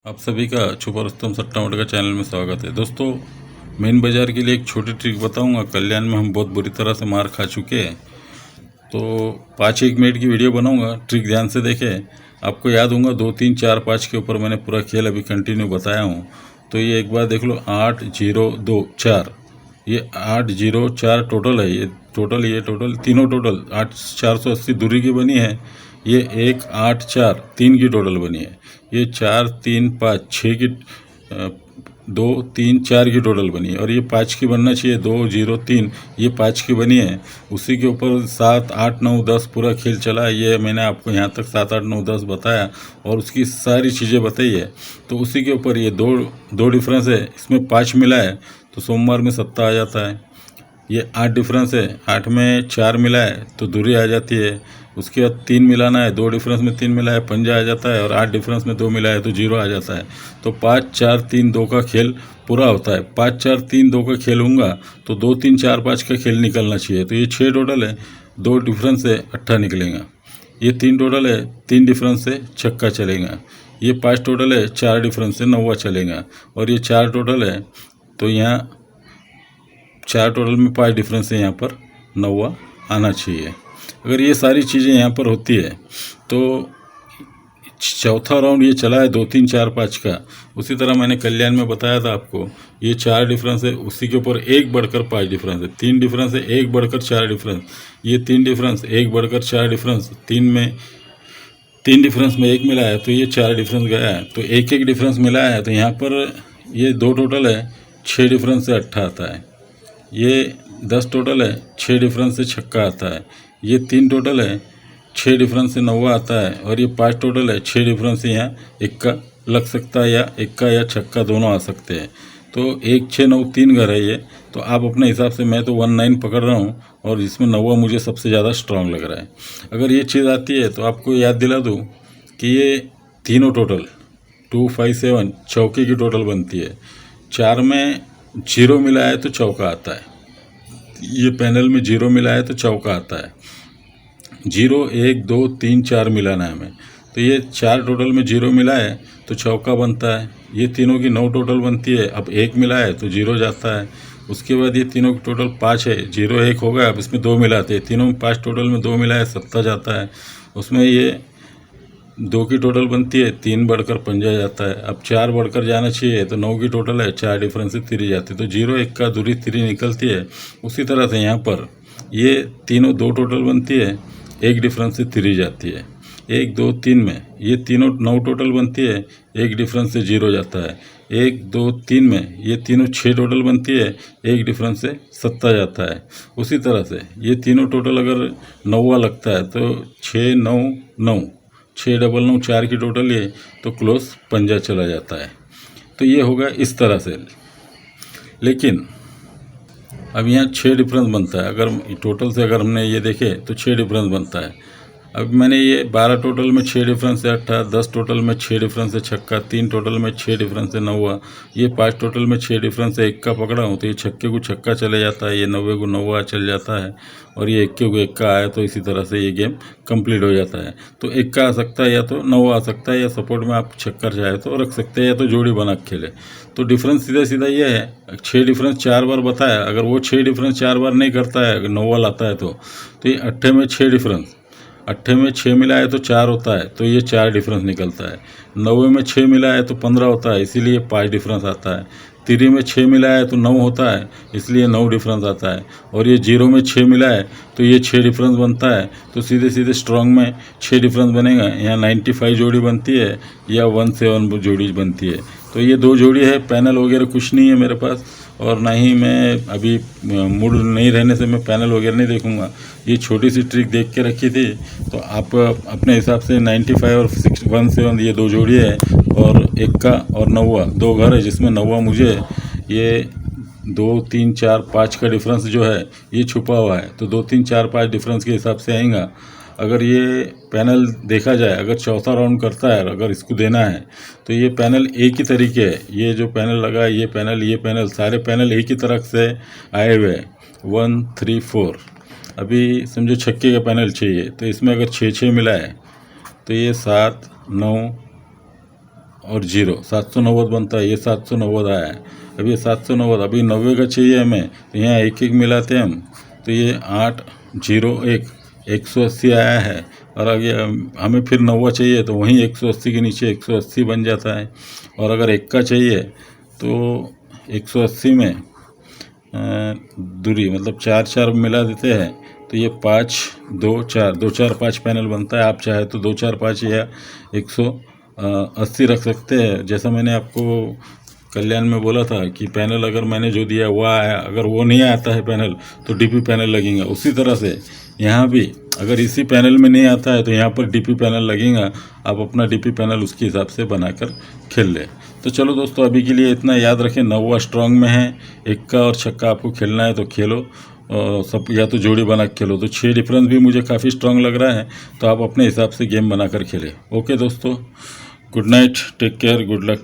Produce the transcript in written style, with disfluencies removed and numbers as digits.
आप सभी का छुपा रुस्तम सट्टा मटका चैनल में स्वागत है। दोस्तों, मेन बाज़ार के लिए एक छोटी ट्रिक बताऊंगा। कल्याण में हम बहुत बुरी तरह से मार खा चुके हैं, तो 5-1 मिनट की वीडियो बनाऊंगा। ट्रिक ध्यान से देखें, आपको याद होगा 2 3 4 5 के ऊपर मैंने पूरा खेल अभी कंटिन्यू बताया हूँ। तो ये एक बार देख लो, 8 0 2 4, ये 8 0 4 टोटल है। ये टोटल तीनों टोटल 8 480 दूरी की बनी है। ये 1 8 4 3 की टोटल बनी है। ये 4 3 5 6 की 2 3 4 की टोटल बनी है। और ये 5 की बनना चाहिए, 2 0 3, ये 5 की बनी है। उसी के ऊपर 7 8 9 10 पूरा खेल चला। ये मैंने आपको यहाँ तक 7 8 9 10 बताया और उसकी सारी चीज़ें बताई है। तो उसी के ऊपर ये दो डिफरेंस है, इसमें 5 मिला है तो सोमवार में सत्ता आ जाता है। ये 8 डिफरेंस है, 8 में 4 मिला है तो दूरी आ जाती है। उसके बाद 3 मिलाना है, 2 डिफरेंस में 3 मिला है पंजा आ जाता है, और 8 डिफरेंस में 2 मिला है तो 0 आ जाता है। तो 5 4 3 2 का खेल पूरा होता है। 5 4 3 2 का खेल होगा तो 2 3 4 5 का खेल निकलना चाहिए। तो ये 6 टोटल है, 2 डिफरेंस से 8 निकलेगा। ये 3 टोटल है, 3 डिफरेंस से छक्का चलेगा। ये 5 टोटल है, 4 डिफरेंस से नौवा चलेगा। और ये 4 टोटल है, तो यहाँ 4 टोटल में 5 डिफरेंस है, यहाँ पर नौवा आना चाहिए। अगर ये सारी चीज़ें यहाँ पर होती है तो चौथा राउंड ये चला है 2 3 4 5 का। उसी तरह मैंने कल्याण में बताया था आपको, ये 4 डिफरेंस है, उसी के ऊपर 1 बढ़कर 5 डिफरेंस है। 3 डिफरेंस है, 1 बढ़कर 4 डिफरेंस। ये 3 डिफरेंस, 1 बढ़कर 4 डिफरेंस। 3 डिफरेंस में 1 मिला है तो ये 4 डिफरेंस गया है। तो 1 डिफरेंस मिला है, तो यहाँ पर ये 2 टोटल है, 6 डिफरेंस से 8 आता है। ये 10 टोटल है, 6 डिफरेंस से छक्का आता है। ये 3 टोटल है, 6 डिफरेंस से नौवा आता है। और ये 5 टोटल है, 6 डिफरेंस से यहाँ इक्का लग सकता है, या इक्का या छक्का दोनों आ सकते हैं। तो 1 6 9 3 घर है ये। तो आप अपने हिसाब से, मैं तो 1 9 पकड़ रहा हूँ और इसमें नौवा मुझे सबसे ज़्यादा स्ट्रांग लग रहा है। अगर ये चीज़ आती है तो आपको याद दिला दूँ कि ये तीनों टोटल 2 5 7 चौके की टोटल बनती है। 4 में 0 मिला है तो चौका आता है। ये पैनल में 0 मिला है तो चौका आता है। 0 1 2 3 4 मिलाना है हमें, तो ये 4 टोटल में 0 मिला है तो चौका बनता है। ये तीनों की 9 टोटल बनती है। अब 1 मिला है तो 0 जाता है। उसके बाद ये तीनों की टोटल 5 है, 0 1 हो गया। अब इसमें 2 मिलाते हैं, तीनों में 5 टोटल में 2 मिला है, सत्ता जाता है। उसमें ये 2 की टोटल बनती है, 3 बढ़कर पंजा जाता है। अब 4 बढ़कर जाना चाहिए तो 9 की टोटल है, 4 डिफरेंस से 3 जाती है। तो 0 1 का दूरी 3 निकलती है। उसी तरह से यहाँ पर ये तीनों 2 टोटल बनती है, 1 डिफरेंस से 3 जाती है। 1 2 3 में ये तीनों 9 टोटल बनती है, 1 डिफरेंस से 0 जाता है। 1 2 3 में ये तीनों 6 टोटल बनती है, 1 डिफरेंस से सत्ता जाता है। उसी तरह से ये तीनों टोटल अगर नौवा लगता है तो 6 9 9, 6 डबल 9 4 की टोटल ये, तो क्लोज पंजा चला जाता है। तो ये होगा इस तरह से। लेकिन अब यहाँ 6 डिफरेंस बनता है। अगर टोटल से अगर हमने ये देखे तो 6 डिफरेंस बनता है। अब मैंने ये 12 टोटल में 6 डिफरेंस से 8, 10 टोटल में 6 डिफरेंस से छक्का, 3 टोटल में 6 डिफरेंस से नौवा, ये 5 टोटल में 6 डिफरेंस से इक्का पकड़ा हूँ तो ये छक्के को छक्का चले जाता है, ये 90 को नौवा चल जाता है। और ये इक्के को इक्का आया तो इसी तरह से ये गेम कंप्लीट हो जाता है। तो इक्का आ सकता है, या तो नौवा आ सकता है, या सपोर्ट में आप छक्कर चाहे तो रख सकते हैं, या तो जोड़ी बना के खेले। तो डिफरेंस सीधा सीधा ये है, 6 डिफरेंस 4 बार बताया। अगर वो 6 डिफरेंस 4 बार नहीं करता है, अगर नौवा लाता है तो ये 8 में 6 डिफरेंस, 8 में 6 मिला है तो 4 होता है, तो ये 4 डिफरेंस निकलता है। 9 में 6 मिला है तो 15 होता है, इसीलिए 5 डिफरेंस आता है। 3 में 6 मिला है तो 9 होता है, इसलिए 9 डिफरेंस आता है। और ये 0 में 6 मिला है तो ये 6 डिफरेंस बनता है। तो सीधे सीधे स्ट्रॉन्ग में 6 डिफरेंस बनेगा। यहाँ 95 जोड़ी बनती है या 17 जोड़ी बनती है। तो ये 2 जोड़ी है। पैनल वगैरह कुछ नहीं है मेरे पास, और ना ही मैं अभी मूड नहीं रहने से मैं पैनल वगैरह नहीं देखूंगा। ये छोटी सी ट्रिक देख के रखी थी, तो आप अपने हिसाब से 95 और 17 ये 2 जोड़ी है, और इक्का और नौवा 2 घर है, जिसमें नौवा मुझे ये 2 3 4 5 का डिफरेंस जो है ये छुपा हुआ है। तो 2 3 4 5 डिफरेंस के हिसाब से आएगा। अगर ये पैनल देखा जाए, अगर चौथा राउंड करता है, अगर इसको देना है तो ये पैनल एक ही तरीके है। ये जो पैनल लगा है, ये पैनल सारे पैनल एक ही तरह से आए हुए हैं, 1 3 4। अभी समझो छक्के का पैनल चाहिए, तो इसमें अगर 6 6 मिला है तो ये 7 9 और 0 790 बनता है। ये 790 आया है। अब ये 790, अभी 90 का चाहिए हमें, तो यहाँ 1 मिलाते हैं हम, तो ये 8 0 1 180 आया है। और आगे हमें फिर 90 चाहिए, तो वहीं 180 के नीचे 180 बन जाता है। और अगर 1 का चाहिए तो 180 में दूरी मतलब 4 4 मिला देते हैं, तो ये 5 2 4 2 4 5 पैनल बनता है। आप चाहे तो 2 4 5 या 180 रख सकते हैं। जैसा मैंने आपको कल्याण में बोला था कि पैनल अगर मैंने जो दिया वो आया, अगर वो नहीं आता है पैनल तो डीपी पैनल लगेगा। उसी तरह से यहाँ भी अगर इसी पैनल में नहीं आता है तो यहाँ पर डीपी पैनल लगेगा। आप अपना डीपी पैनल उसके हिसाब से बनाकर खेल ले। तो चलो दोस्तों, अभी के लिए इतना याद रखें, 9वां स्ट्रांग में है। 1 और छक्का आपको खेलना है तो खेलो, सब या तो जोड़ी बना के खेलो। तो 6 डिफरेंस भी मुझे काफ़ी स्ट्रांग लग रहा है, तो आप अपने हिसाब से गेम बनाकर खेलें। ओके दोस्तों, good night, take care, good luck.